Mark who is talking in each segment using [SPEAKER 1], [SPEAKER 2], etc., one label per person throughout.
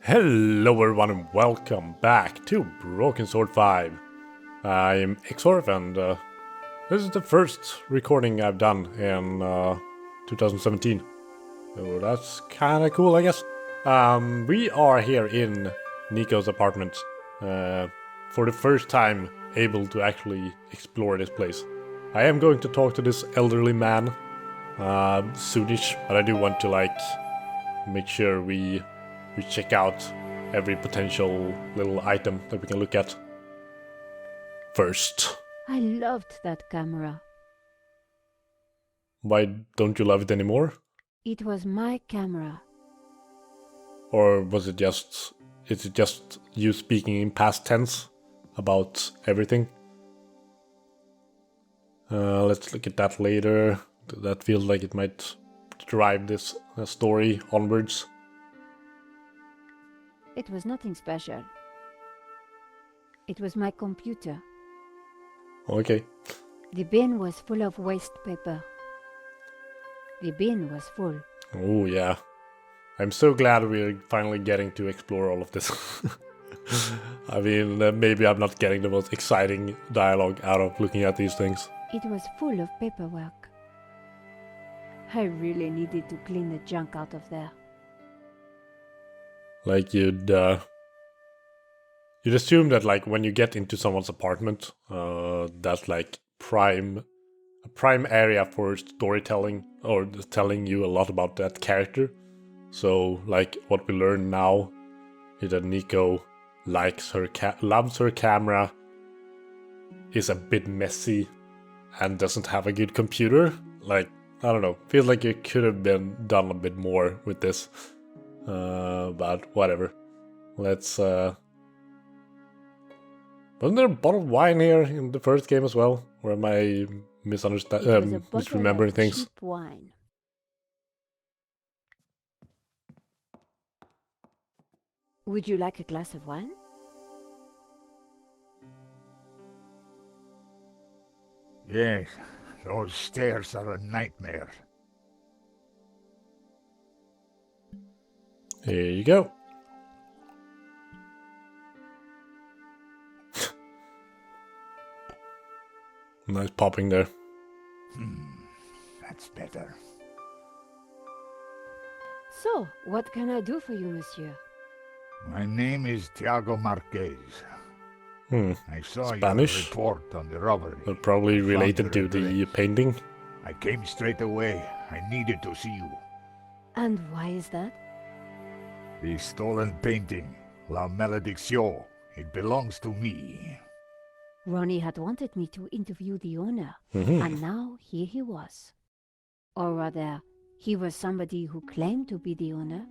[SPEAKER 1] Hello everyone and welcome back to Broken Sword 5. I'm Exorph and this is the first recording I've done in 2017. So that's kinda cool, I guess. We are here in Nicos' apartment for the first time able to actually explore this place. I am going to talk to this elderly man soonish, but I do want to make sure we check out every potential little item that we can look at first.
[SPEAKER 2] I loved that camera.
[SPEAKER 1] Why don't you love it anymore?
[SPEAKER 2] It was my camera.
[SPEAKER 1] Or is it just you speaking in past tense about everything? Let's look at that later. That feels like it might drive this story onwards.
[SPEAKER 2] It was nothing special. It was my computer.
[SPEAKER 1] Okay.
[SPEAKER 2] The bin was full of waste paper. The bin was full.
[SPEAKER 1] Oh yeah. I'm so glad we're finally getting to explore all of this. I mean, maybe I'm not getting the most exciting dialogue out of looking at these things.
[SPEAKER 2] It was full of paperwork. I really needed to clean the junk out of there.
[SPEAKER 1] Like you'd assume that when you get into someone's apartment, that's a prime area for storytelling or telling you a lot about that character. So what we learn now is that Nico loves her camera, is a bit messy, and doesn't have a good computer. I don't know, feels like it could have been done a bit more with this. But whatever. Let's wasn't there a bottle of wine here in the first game as well? Or am I misremembering things?
[SPEAKER 2] Cheap wine. Would you like a glass of wine?
[SPEAKER 3] Yes, those stairs are a nightmare.
[SPEAKER 1] Here you go. Nice popping there.
[SPEAKER 3] That's better.
[SPEAKER 2] So, what can I do for you, monsieur?
[SPEAKER 3] My name is Tiago Marqués. I saw
[SPEAKER 1] Spanish?
[SPEAKER 3] your report on the robbery.
[SPEAKER 1] But probably related to
[SPEAKER 3] your
[SPEAKER 1] the
[SPEAKER 3] address.
[SPEAKER 1] painting.
[SPEAKER 3] I came straight away. I needed to see you.
[SPEAKER 2] And why is that?
[SPEAKER 3] The stolen painting, La Maledicció. It belongs to me.
[SPEAKER 2] Ronnie had wanted me to interview the owner, and now here he was. Or rather, he was somebody who claimed to be the owner.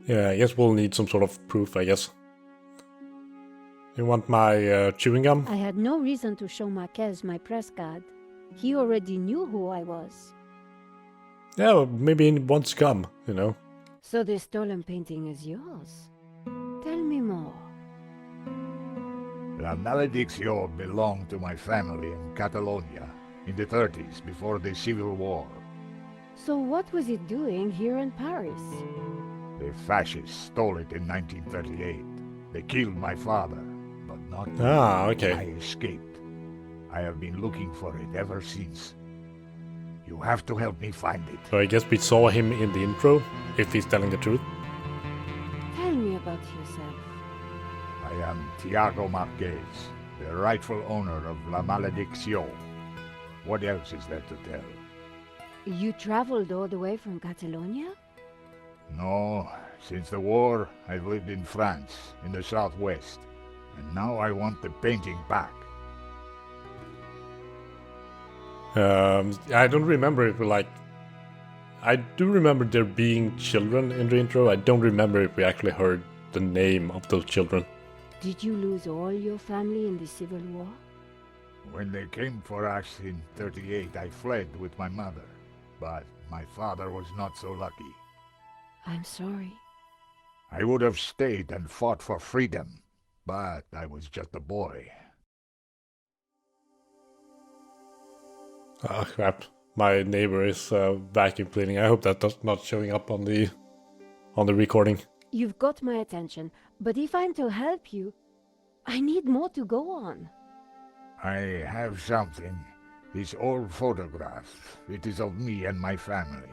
[SPEAKER 1] Yeah, I guess we'll need some sort of proof, I guess. You want my chewing gum?
[SPEAKER 2] I had no reason to show Marquez my press card. He already knew who I was.
[SPEAKER 1] Yeah, well, maybe he wants gum, you know.
[SPEAKER 2] So the stolen painting is yours? Tell me more.
[SPEAKER 3] La Maledicció belonged to my family in Catalonia in the 30s, before the Civil War.
[SPEAKER 2] So what was it doing here in Paris?
[SPEAKER 3] The fascists stole it in 1938. They killed my father, but not me.
[SPEAKER 1] Ah, okay.
[SPEAKER 3] I escaped. I have been looking for it ever since. You have to help me find it.
[SPEAKER 1] So I guess we saw him in the intro, if he's telling the truth.
[SPEAKER 2] Tell me about yourself.
[SPEAKER 3] I am Tiago Marqués, the rightful owner of La Maledicció. What else is there to tell?
[SPEAKER 2] You traveled all the way from Catalonia?
[SPEAKER 3] No, since the war, I've lived in France, in the southwest. And now I want the painting back.
[SPEAKER 1] I don't remember if I do remember there being children in the intro. I don't remember if we actually heard the name of those children.
[SPEAKER 2] Did you lose all your family in the Civil War?
[SPEAKER 3] When they came for us in 38, I fled with my mother. But my father was not so lucky.
[SPEAKER 2] I'm sorry.
[SPEAKER 3] I would have stayed and fought for freedom, but I was just a boy.
[SPEAKER 1] Ah, crap. My neighbor is vacuum cleaning. I hope that that's not showing up on the recording.
[SPEAKER 2] you've got my attention, but if I'm to help you, I need more to go on.
[SPEAKER 3] I have something. This old photograph. It is of me and my family.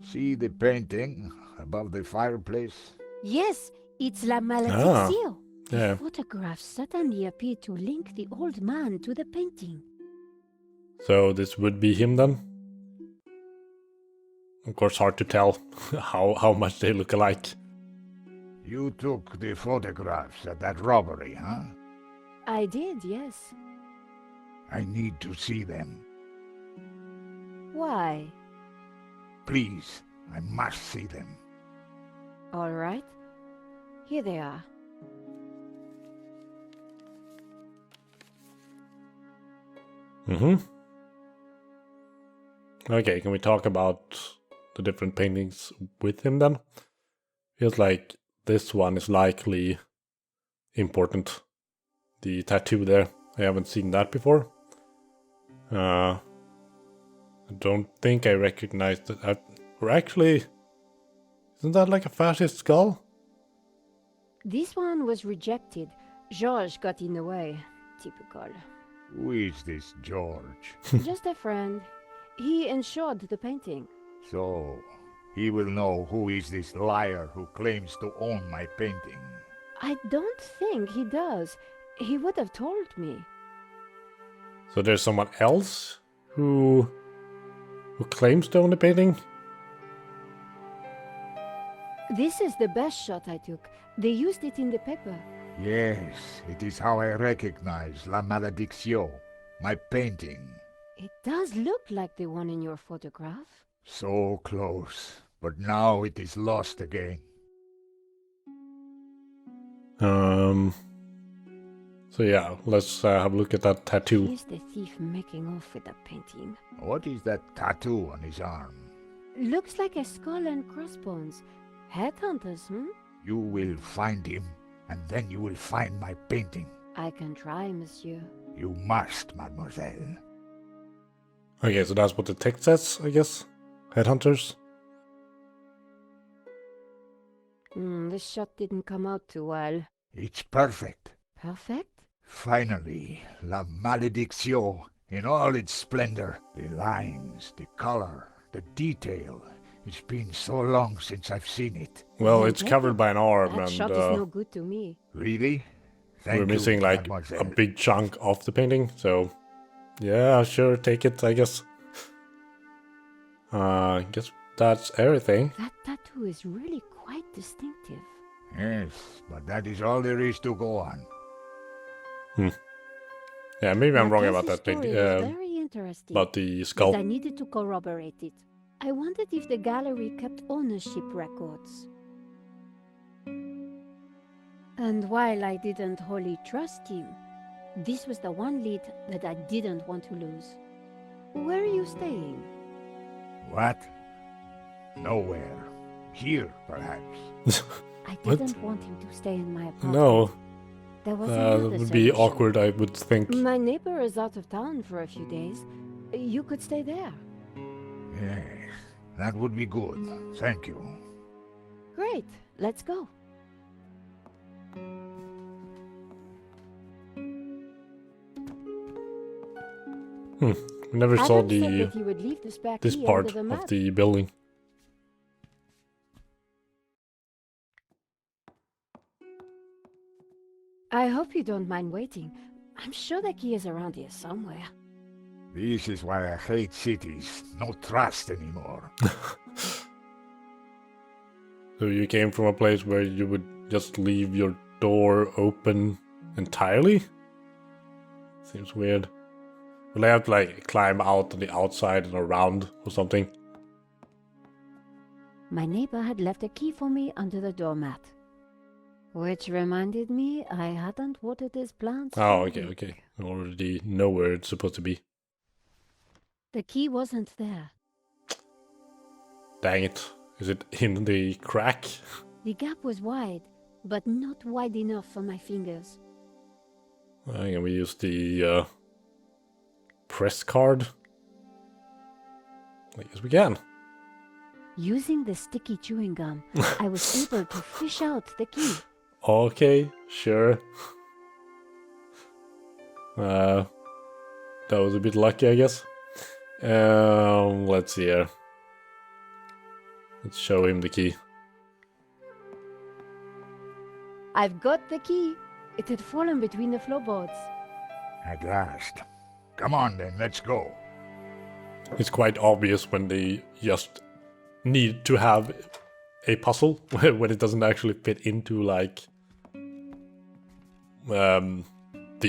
[SPEAKER 3] See the painting above the fireplace?
[SPEAKER 2] Yes, it's La Maledicció.
[SPEAKER 1] Yeah.
[SPEAKER 2] The photograph suddenly appeared to link the old man to the painting.
[SPEAKER 1] So this would be him then? Of course, hard to tell how much they look alike.
[SPEAKER 3] You took the photographs at that robbery, huh?
[SPEAKER 2] I did, yes.
[SPEAKER 3] I need to see them.
[SPEAKER 2] Why?
[SPEAKER 3] Please, I must see them.
[SPEAKER 2] All right. Here they are.
[SPEAKER 1] Okay, can we talk about the different paintings with him then? Feels like this one is likely important. The tattoo there, I haven't seen that before. I don't think I recognized it. Or actually, isn't that like a fascist skull?
[SPEAKER 2] This one was rejected. George got in the way. Typical.
[SPEAKER 3] Who is this George?
[SPEAKER 2] Just a friend. He insured the painting.
[SPEAKER 3] So, he will know who is this liar who claims to own my painting.
[SPEAKER 2] I don't think he does. He would have told me.
[SPEAKER 1] So there's someone else who claims to own the painting?
[SPEAKER 2] This is the best shot I took. They used it in the paper.
[SPEAKER 3] Yes, it is how I recognize La Maledicció, my painting.
[SPEAKER 2] It does look like the one in your photograph.
[SPEAKER 3] So close, but now it is lost again.
[SPEAKER 1] So yeah, let's have a look at that tattoo.
[SPEAKER 2] Here's the thief making off with the painting.
[SPEAKER 3] What is that tattoo on his arm?
[SPEAKER 2] Looks like a skull and crossbones. Headhunters,
[SPEAKER 3] You will find him, and then you will find my painting.
[SPEAKER 2] I can try, monsieur.
[SPEAKER 3] You must, mademoiselle.
[SPEAKER 1] Okay, so that's what the text says, I guess. Headhunters.
[SPEAKER 2] This shot didn't come out too well.
[SPEAKER 3] It's perfect.
[SPEAKER 2] Perfect?
[SPEAKER 3] Finally, La Maledicció in all its splendor. The lines, the color, the detail. It's been so long since I've seen it.
[SPEAKER 1] Well, it's covered by an arm,
[SPEAKER 2] That
[SPEAKER 1] and
[SPEAKER 2] shot is no good to me.
[SPEAKER 3] Really? Thank
[SPEAKER 1] we're missing
[SPEAKER 3] you,
[SPEAKER 1] like
[SPEAKER 3] mademoiselle.
[SPEAKER 1] a big chunk of the painting, so yeah, sure, take it, I guess. I guess that's everything.
[SPEAKER 2] That tattoo is really quite distinctive.
[SPEAKER 3] Yes, but that is all there is to go on.
[SPEAKER 1] Yeah, maybe I'm wrong
[SPEAKER 2] Marqués's
[SPEAKER 1] about that
[SPEAKER 2] story
[SPEAKER 1] thing.
[SPEAKER 2] is very interesting.
[SPEAKER 1] About the
[SPEAKER 2] But
[SPEAKER 1] skull.
[SPEAKER 2] I needed to corroborate it. I wondered if the gallery kept ownership records. And while I didn't wholly trust him, this was the one lead that I didn't want to lose. Where are you staying?
[SPEAKER 3] What? Nowhere. Here, perhaps.
[SPEAKER 2] I
[SPEAKER 1] What?
[SPEAKER 2] didn't want him to stay in my apartment.
[SPEAKER 1] No,
[SPEAKER 2] There was
[SPEAKER 1] that
[SPEAKER 2] another
[SPEAKER 1] would be
[SPEAKER 2] solution.
[SPEAKER 1] awkward, I would think.
[SPEAKER 2] My neighbor is out of town for a few days. You could stay there.
[SPEAKER 3] Yes, that would be good. Thank you.
[SPEAKER 2] Great, let's go.
[SPEAKER 1] We never saw
[SPEAKER 2] Adam said
[SPEAKER 1] the
[SPEAKER 2] that he would leave the spare
[SPEAKER 1] this
[SPEAKER 2] key
[SPEAKER 1] part
[SPEAKER 2] under the
[SPEAKER 1] of
[SPEAKER 2] mat.
[SPEAKER 1] the building.
[SPEAKER 2] I hope you don't mind waiting. I'm sure the key is around here somewhere.
[SPEAKER 3] This is why I hate cities. No trust anymore.
[SPEAKER 1] So you came from a place where you would just leave your door open entirely? Seems weird. Will I have to like climb out on the outside and around or something?
[SPEAKER 2] My neighbor had left a key for me under the doormat. Which reminded me I hadn't watered his plants.
[SPEAKER 1] Oh,
[SPEAKER 2] for a
[SPEAKER 1] okay,
[SPEAKER 2] week.
[SPEAKER 1] okay. I already know where it's supposed to be.
[SPEAKER 2] The key wasn't there.
[SPEAKER 1] Dang it. Is it in the crack?
[SPEAKER 2] The gap was wide, but not wide enough for my fingers.
[SPEAKER 1] Can we use the press card? I guess we can.
[SPEAKER 2] Using the sticky chewing gum, I was able to fish out the key.
[SPEAKER 1] Okay, sure. That was a bit lucky, I guess. Let's see here. Let's show him the key.
[SPEAKER 2] I've got the key. It had fallen between the floorboards.
[SPEAKER 3] At last. Come on then, let's go.
[SPEAKER 1] It's quite obvious when they just need to have a puzzle when it doesn't actually fit into like the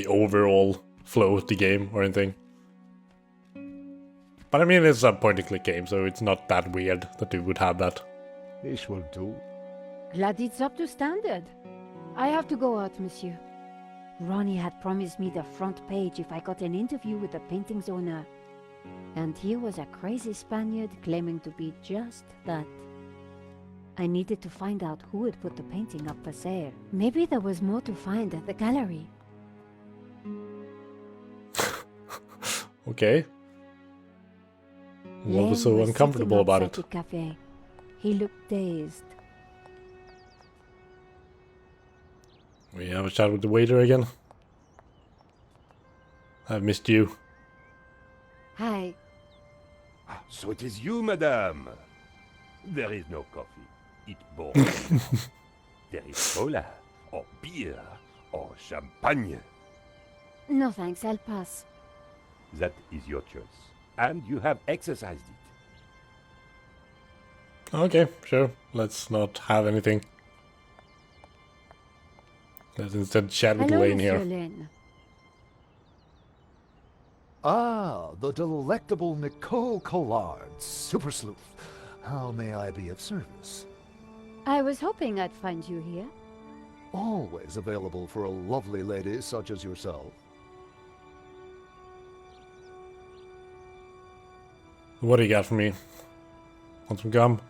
[SPEAKER 1] overall flow of the game or anything. But I mean, it's a point-and-click game, so it's not that weird that they would have that.
[SPEAKER 3] This will do.
[SPEAKER 2] Glad it's up to standard. I have to go out, monsieur. Ronnie had promised me the front page if I got an interview with the painting's owner. And he was a crazy Spaniard claiming to be just that. I needed to find out who had put the painting up for sale. Maybe there was more to find at the gallery.
[SPEAKER 1] Okay. What was so
[SPEAKER 2] Laine
[SPEAKER 1] uncomfortable
[SPEAKER 2] sitting
[SPEAKER 1] about
[SPEAKER 2] outside
[SPEAKER 1] it?
[SPEAKER 2] the cafe. He looked dazed.
[SPEAKER 1] We have a chat with the waiter again. I've missed you.
[SPEAKER 2] Hi.
[SPEAKER 4] So it is you, madame. There is no coffee. It bores. There is cola, or beer, or champagne.
[SPEAKER 2] No thanks, I'll pass.
[SPEAKER 4] That is your choice. And you have exercised it.
[SPEAKER 1] Okay, sure. Let's not have anything. Let's instead chat with
[SPEAKER 2] Hello,
[SPEAKER 1] Laine
[SPEAKER 2] Monsieur
[SPEAKER 1] here.
[SPEAKER 2] Laine.
[SPEAKER 5] Ah, the delectable Nicos Collard, super sleuth. How may I be of service?
[SPEAKER 2] I was hoping I'd find you here.
[SPEAKER 5] Always available for a lovely lady such as yourself.
[SPEAKER 1] What do you got for me? Want some gum?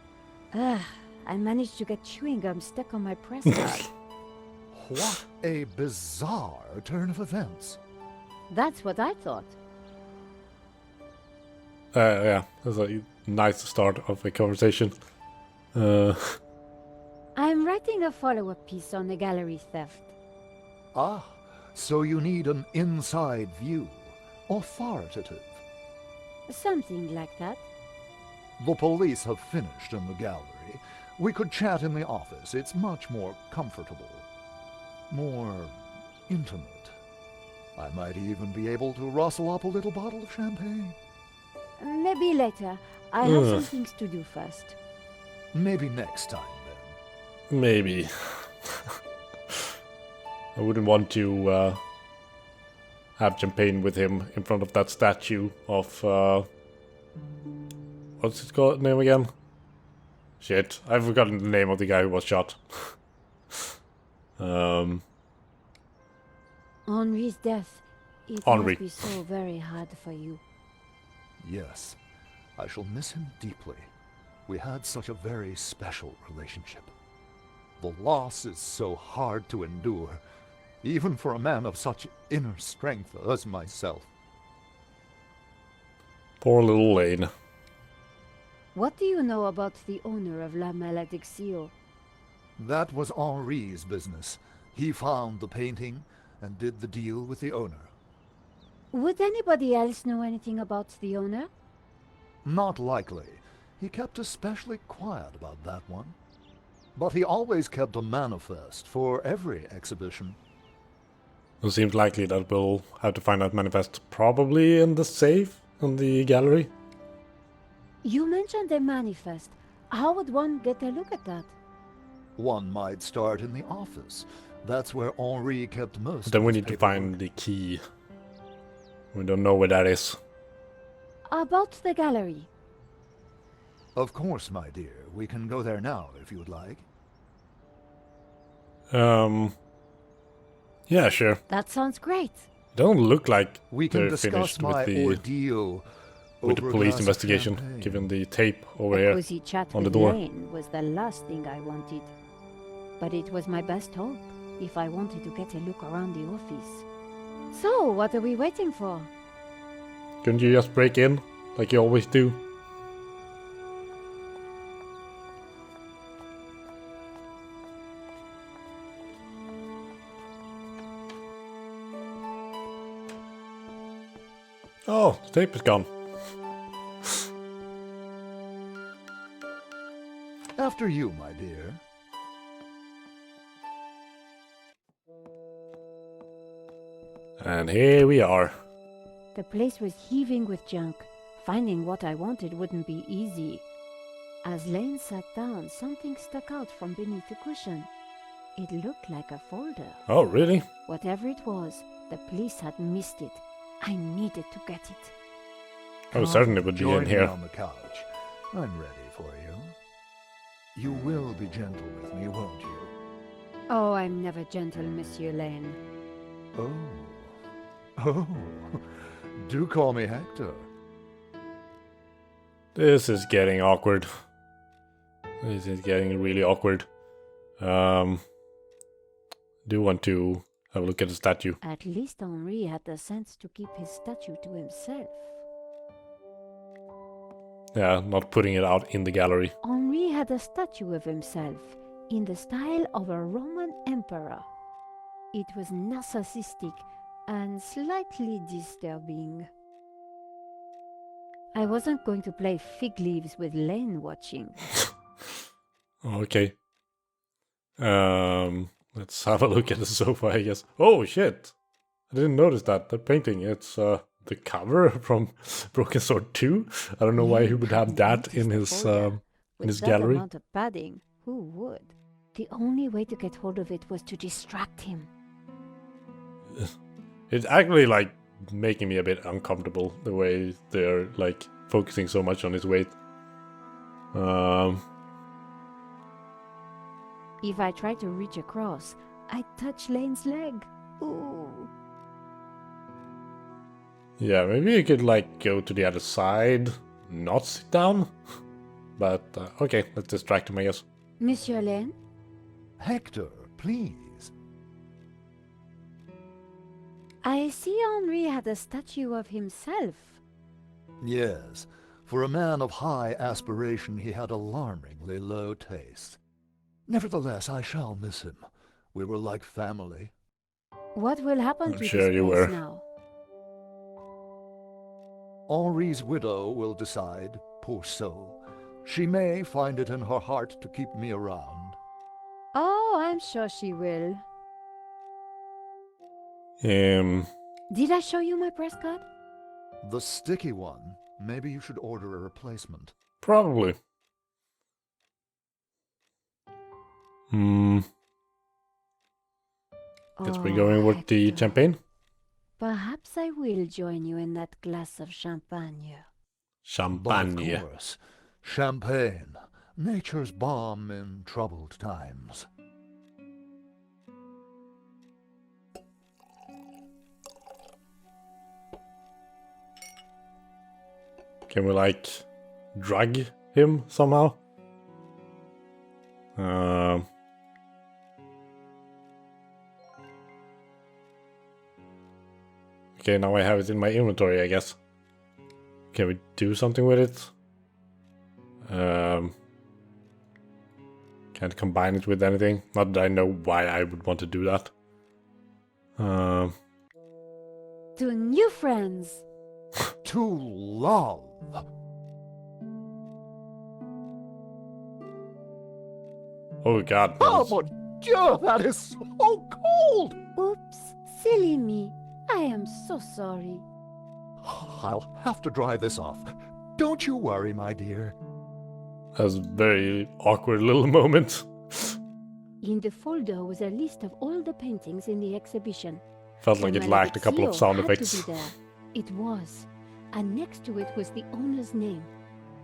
[SPEAKER 2] I managed to get chewing gum stuck on my press card.
[SPEAKER 5] What a bizarre turn of events.
[SPEAKER 2] That's what I thought.
[SPEAKER 1] Yeah, that's a nice start of a conversation.
[SPEAKER 2] I'm writing a follow-up piece on the gallery theft.
[SPEAKER 5] Ah, so you need an inside view. Authoritative.
[SPEAKER 2] Something like that.
[SPEAKER 5] The police have finished in the gallery. We could chat in the office. It's much more comfortable. More intimate. I might even be able to rustle up a little bottle of champagne.
[SPEAKER 2] Maybe later. I have some things to do first.
[SPEAKER 5] Maybe next time, then.
[SPEAKER 1] Maybe. I wouldn't want to have champagne with him in front of that statue of what's his name again? Shit, I've forgotten the name of the guy who was shot.
[SPEAKER 2] Henri's death. It
[SPEAKER 1] Henri.
[SPEAKER 2] must be so very hard for you.
[SPEAKER 5] Yes, I shall miss him deeply. We had such a very special relationship. The loss is so hard to endure, even for a man of such inner strength as myself.
[SPEAKER 1] Poor little Laine.
[SPEAKER 2] What do you know about the owner of La Maledicció?
[SPEAKER 5] That was Henri's business. He found the painting and did the deal with the owner.
[SPEAKER 2] Would anybody else know anything about the owner?
[SPEAKER 5] Not likely. He kept especially quiet about that one. But he always kept a manifest for every exhibition.
[SPEAKER 1] It seems likely that we'll have to find that manifest probably in the safe in the gallery.
[SPEAKER 2] You mentioned a manifest. How would one get a look at that?
[SPEAKER 5] One might start in the office. That's where Henri kept most
[SPEAKER 1] Then
[SPEAKER 5] of
[SPEAKER 1] we
[SPEAKER 5] his
[SPEAKER 1] need to
[SPEAKER 5] paperwork.
[SPEAKER 1] find the key. We don't know where that is.
[SPEAKER 2] About the gallery.
[SPEAKER 5] Of course, my dear. We can go there now, if you would like.
[SPEAKER 1] Yeah, sure.
[SPEAKER 2] That sounds great.
[SPEAKER 1] Don't look like
[SPEAKER 5] We can
[SPEAKER 1] they're
[SPEAKER 5] discuss
[SPEAKER 1] finished
[SPEAKER 5] my
[SPEAKER 1] with the
[SPEAKER 5] ordeal
[SPEAKER 1] with the
[SPEAKER 5] over a
[SPEAKER 1] police
[SPEAKER 5] glass of
[SPEAKER 1] investigation,
[SPEAKER 5] champagne.
[SPEAKER 1] given the tape over
[SPEAKER 2] A
[SPEAKER 1] here.
[SPEAKER 2] cozy chat
[SPEAKER 1] on the
[SPEAKER 2] with
[SPEAKER 1] door.
[SPEAKER 2] Laine was the last thing I wanted. But it was my best hope if I wanted to get a look around the office. So, what are we waiting for?
[SPEAKER 1] Couldn't you just break in like you always do? Oh, the tape is gone.
[SPEAKER 5] After you, my dear.
[SPEAKER 1] And here we are.
[SPEAKER 2] The place was heaving with junk. Finding what I wanted wouldn't be easy. As Laine sat down, something stuck out from beneath the cushion. It looked like a folder.
[SPEAKER 1] Oh, really?
[SPEAKER 2] Whatever it was, the police had missed it. I needed to get it.
[SPEAKER 1] Oh, certainly would be in
[SPEAKER 5] Join me
[SPEAKER 1] here.
[SPEAKER 5] on the couch. I'm ready for you. You will be gentle with me, won't you?
[SPEAKER 2] Oh, I'm never gentle, Monsieur Laine.
[SPEAKER 5] Oh. Oh. Do call me Hector.
[SPEAKER 1] This is getting awkward. This is getting really awkward. Do want to have a look at the statue.
[SPEAKER 2] At least Henri had the sense to keep his statue to himself.
[SPEAKER 1] Yeah, not putting it out in the gallery.
[SPEAKER 2] Henri had a statue of himself, in the style of a Roman emperor. It was narcissistic and slightly disturbing. I wasn't going to play fig leaves with Laine watching.
[SPEAKER 1] Okay. Let's have a look at the sofa, I guess. Oh, shit! I didn't notice that painting. It's the cover from Broken Sword 2. I don't know why he would have that in his gallery.
[SPEAKER 2] With that amount of padding, who would? The only way to get hold of it was to distract him.
[SPEAKER 1] It's actually like making me a bit uncomfortable the way they're like focusing so much on his weight.
[SPEAKER 2] If I tried to reach across, I'd touch Laine's leg. Ooh.
[SPEAKER 1] Yeah, maybe you could like go to the other side, not sit down. But okay, let's distract him, I guess.
[SPEAKER 2] Monsieur Laine?
[SPEAKER 5] Hector, please.
[SPEAKER 2] I see Henri had a statue of himself.
[SPEAKER 5] Yes, for a man of high aspiration, he had alarmingly low taste. Nevertheless, I shall miss him. We were like family.
[SPEAKER 2] What will happen
[SPEAKER 1] I'm
[SPEAKER 2] to
[SPEAKER 1] sure
[SPEAKER 2] this
[SPEAKER 1] you
[SPEAKER 2] place
[SPEAKER 1] were.
[SPEAKER 2] now?
[SPEAKER 5] Henri's widow will decide, poor soul. She may find it in her heart to keep me around.
[SPEAKER 2] Oh, I'm sure she will. Did I show you my press card?
[SPEAKER 5] The sticky one. Maybe you should order a replacement.
[SPEAKER 1] Probably. Guess we're going with the
[SPEAKER 2] Hector.
[SPEAKER 1] champagne.
[SPEAKER 2] Perhaps I will join you in that glass of champagne.
[SPEAKER 5] But
[SPEAKER 1] Champagne.
[SPEAKER 5] of course, champagne. Nature's balm in troubled times.
[SPEAKER 1] Can we like drug him somehow? Okay, now I have it in my inventory, I guess. Can we do something with it? Can't combine it with anything. Not that I know why I would want to do that.
[SPEAKER 2] To new friends!
[SPEAKER 5] To love.
[SPEAKER 1] Oh god.
[SPEAKER 5] Oh, mon Dieu, that is so cold!
[SPEAKER 2] Oops, silly me. I am so sorry.
[SPEAKER 5] I'll have to dry this off. Don't you worry, my dear.
[SPEAKER 1] That's a very awkward little moment.
[SPEAKER 2] In the folder was a list of all the paintings in the exhibition.
[SPEAKER 1] Felt like it lacked a couple of
[SPEAKER 2] Maledicció
[SPEAKER 1] sound
[SPEAKER 2] had to
[SPEAKER 1] effects.
[SPEAKER 2] be there. It was. And next to it was the owner's name,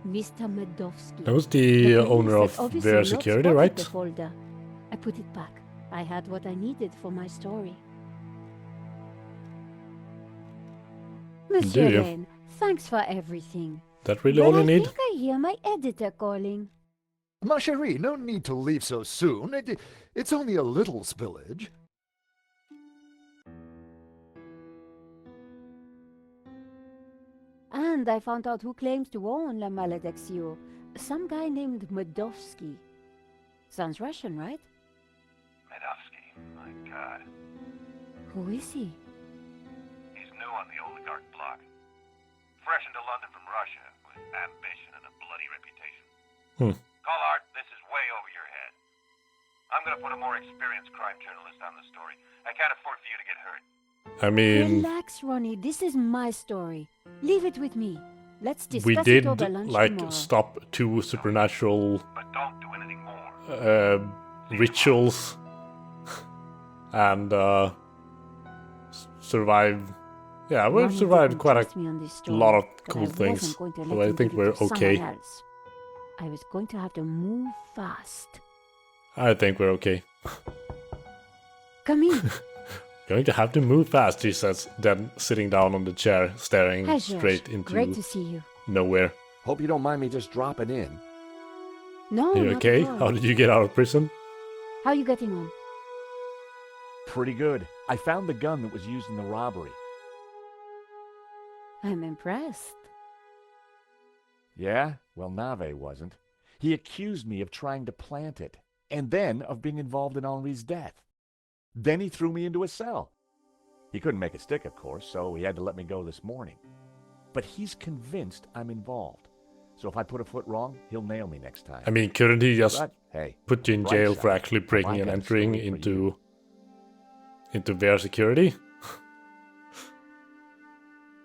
[SPEAKER 2] Mr. Medovsky.
[SPEAKER 1] That was the
[SPEAKER 2] police
[SPEAKER 1] owner
[SPEAKER 2] had
[SPEAKER 1] of
[SPEAKER 2] obviously
[SPEAKER 1] Vera
[SPEAKER 2] not
[SPEAKER 1] Security,
[SPEAKER 2] spotted
[SPEAKER 1] right?
[SPEAKER 2] The folder. I put it back. I had what I needed for my story. Monsieur
[SPEAKER 1] you?
[SPEAKER 2] Laine, thanks for everything.
[SPEAKER 1] That really
[SPEAKER 2] But
[SPEAKER 1] all you
[SPEAKER 2] I
[SPEAKER 1] need?
[SPEAKER 2] think I hear my editor calling.
[SPEAKER 5] Ma chérie, no need to leave so soon. It's only a little spillage.
[SPEAKER 2] And I found out who claims to own La Maledicció. Some guy named Medovsky. Sounds Russian, right?
[SPEAKER 6] Medovsky, my god.
[SPEAKER 2] Who is he?
[SPEAKER 6] He's new on the oligarch block. fresh into London from Russia with ambition and a bloody reputation.
[SPEAKER 1] Hmm.
[SPEAKER 6] Collard, this is way over your head. I'm gonna put a more experienced crime journalist on the story. I can't afford for you to get hurt.
[SPEAKER 1] I mean,
[SPEAKER 2] Relax, Ronnie. This is my story. Leave it with me. Let's discuss
[SPEAKER 1] we
[SPEAKER 2] it
[SPEAKER 1] did
[SPEAKER 2] over lunch
[SPEAKER 1] like
[SPEAKER 2] tomorrow.
[SPEAKER 1] stop 2 supernatural
[SPEAKER 6] But don't do anything more.
[SPEAKER 1] rituals and survive. Yeah, we've
[SPEAKER 2] Ronnie
[SPEAKER 1] survived
[SPEAKER 2] didn't
[SPEAKER 1] quite
[SPEAKER 2] trust
[SPEAKER 1] a
[SPEAKER 2] me on this story,
[SPEAKER 1] lot of
[SPEAKER 2] but
[SPEAKER 1] cool
[SPEAKER 2] I
[SPEAKER 1] things,
[SPEAKER 2] wasn't going to
[SPEAKER 1] so
[SPEAKER 2] let
[SPEAKER 1] I
[SPEAKER 2] him
[SPEAKER 1] think
[SPEAKER 2] give it
[SPEAKER 1] we're
[SPEAKER 2] to
[SPEAKER 1] okay.
[SPEAKER 2] someone else. I was going to have to move fast.
[SPEAKER 1] I think we're okay.
[SPEAKER 2] Come in.
[SPEAKER 1] Going to have to move fast, he says, then sitting down on the chair, staring
[SPEAKER 2] Hi, George.
[SPEAKER 1] straight into
[SPEAKER 2] Great to see you.
[SPEAKER 1] nowhere.
[SPEAKER 7] Hope you don't mind me just dropping in.
[SPEAKER 2] No,
[SPEAKER 1] Are you
[SPEAKER 2] not
[SPEAKER 1] okay?
[SPEAKER 2] at all.
[SPEAKER 1] How did you get out of prison?
[SPEAKER 2] How are you getting on?
[SPEAKER 7] Pretty good. I found the gun that was used in the robbery.
[SPEAKER 2] I'm impressed.
[SPEAKER 7] Yeah? Well, Nave wasn't. He accused me of trying to plant it, and then of being involved in Henri's death. Then he threw me into a cell. He couldn't make it stick, of course, so he had to let me go this morning. But he's convinced I'm involved. So if I put a foot wrong, he'll nail me next time.
[SPEAKER 1] I mean, couldn't he just
[SPEAKER 7] But, hey,
[SPEAKER 1] put you in
[SPEAKER 7] bright
[SPEAKER 1] jail
[SPEAKER 7] side.
[SPEAKER 1] for actually breaking
[SPEAKER 7] I
[SPEAKER 1] and
[SPEAKER 7] got a
[SPEAKER 1] entering
[SPEAKER 7] story for
[SPEAKER 1] into Vera Security?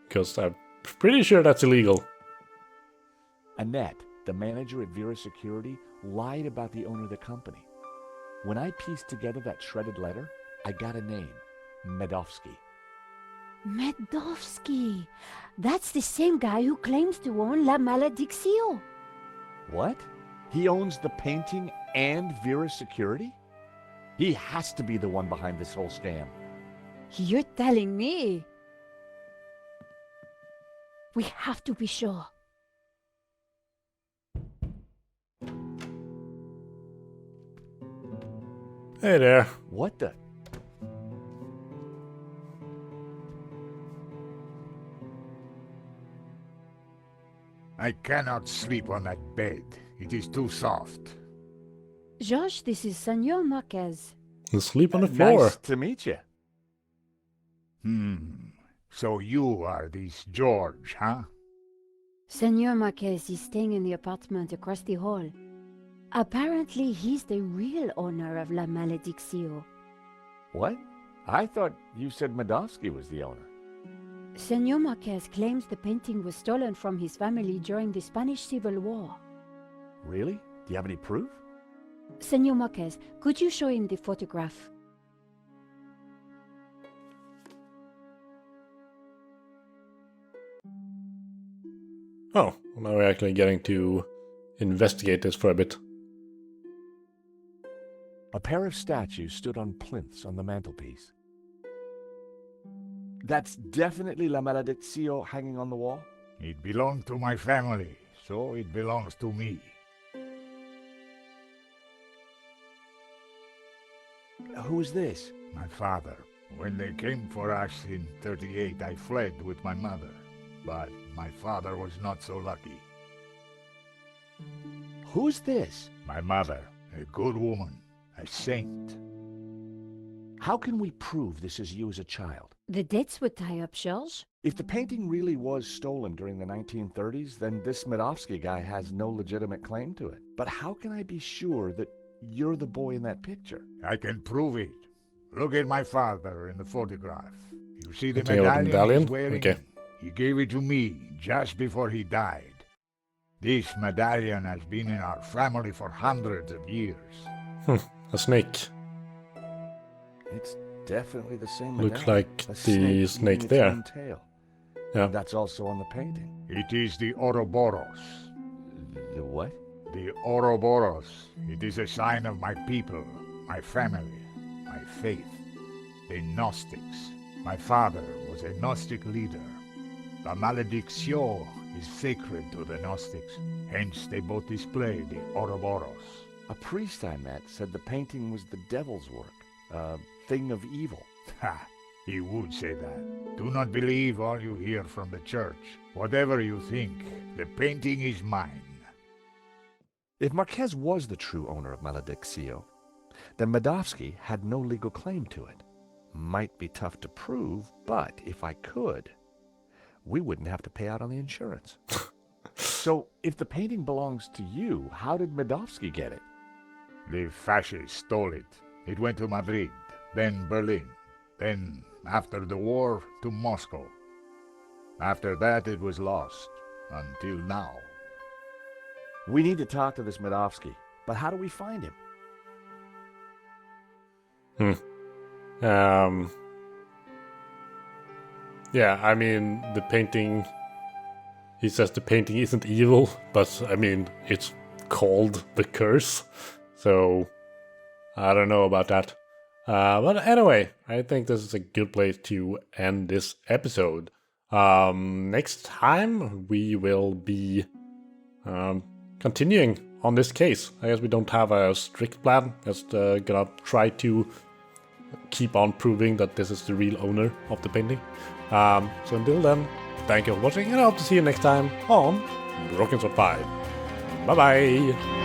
[SPEAKER 1] Because I'm pretty sure that's illegal.
[SPEAKER 7] Annette, the manager at Vera Security, lied about the owner of the company. When I pieced together that shredded letter, I got a name, Medovsky.
[SPEAKER 2] Medovsky. That's the same guy who claims to own La Maledicció.
[SPEAKER 7] What? He owns the painting and Vera Security? He has to be the one behind this whole scam.
[SPEAKER 2] You're telling me? We have to be sure.
[SPEAKER 1] Hey there.
[SPEAKER 7] What the?
[SPEAKER 3] I cannot sleep on that bed. It is too soft.
[SPEAKER 2] Josh, this is Senor Marqués.
[SPEAKER 1] You sleep on the floor.
[SPEAKER 7] Nice to meet you.
[SPEAKER 3] So you are this George, huh?
[SPEAKER 2] Senor Marqués is staying in the apartment across the hall. Apparently, he's the real owner of La Maledicció.
[SPEAKER 7] What? I thought you said Medovsky was the owner.
[SPEAKER 2] Senor Marqués claims the painting was stolen from his family during the Spanish Civil War.
[SPEAKER 7] Really? Do you have any proof?
[SPEAKER 2] Senor Marqués, could you show him the photograph?
[SPEAKER 1] Oh, now we're actually getting to investigate this for a bit.
[SPEAKER 7] A pair of statues stood on plinths on the mantelpiece. That's definitely La Maledicció hanging on the wall?
[SPEAKER 3] It belonged to my family, so it belongs to me.
[SPEAKER 7] Who's this?
[SPEAKER 3] My father. When they came for us in 38, I fled with my mother. But my father was not so lucky.
[SPEAKER 7] Who's this?
[SPEAKER 3] My mother, a good woman, a saint.
[SPEAKER 7] How can we prove this is you as a child?
[SPEAKER 2] The dates would tie up, George.
[SPEAKER 7] If the painting really was stolen during the 1930s, then this Medovsky guy has no legitimate claim to it. But how can I be sure that you're the boy in that picture?
[SPEAKER 3] I can prove it. Look at my father in the photograph. You see the
[SPEAKER 1] Okay, well, the
[SPEAKER 3] medallion he's
[SPEAKER 1] medallion?
[SPEAKER 3] wearing?
[SPEAKER 1] Okay.
[SPEAKER 3] He gave it to me just before he died. This medallion has been in our family for hundreds of years.
[SPEAKER 1] A snake.
[SPEAKER 7] It's definitely the same
[SPEAKER 1] Looks
[SPEAKER 7] medallion.
[SPEAKER 1] like
[SPEAKER 7] A
[SPEAKER 1] the snake
[SPEAKER 7] eating its
[SPEAKER 1] there.
[SPEAKER 7] own tail.
[SPEAKER 1] Yeah.
[SPEAKER 7] That's also on the painting.
[SPEAKER 3] It is the Ouroboros.
[SPEAKER 7] The what?
[SPEAKER 3] The Ouroboros. It is a sign of my people, my family, my faith. The Gnostics. My father was a Gnostic leader. La Maledicció is sacred to the Gnostics. Hence they both display the Ouroboros.
[SPEAKER 7] A priest I met said the painting was the devil's work, a thing of evil.
[SPEAKER 3] Ha! He would say that. Do not believe all you hear from the church. Whatever you think, the painting is mine.
[SPEAKER 7] If Marqués was the true owner of Maledicció, then Medovsky had no legal claim to it. Might be tough to prove, but if I could... we wouldn't have to pay out on the insurance. So, if the painting belongs to you, how did Medovsky get it?
[SPEAKER 3] The fascists stole it. It went to Madrid, then Berlin, then, after the war, to Moscow. After that, it was lost, until now.
[SPEAKER 7] We need to talk to this Medovsky, but how do we find him?
[SPEAKER 1] Yeah, I mean, the painting... He says the painting isn't evil, but, I mean, it's called The Curse. So, I don't know about that. But anyway, I think this is a good place to end this episode. Next time, we will be continuing on this case. I guess we don't have a strict plan. Just gonna try to keep on proving that this is the real owner of the painting. So until then, thank you for watching, and I hope to see you next time on Broken Sword 5. Bye bye!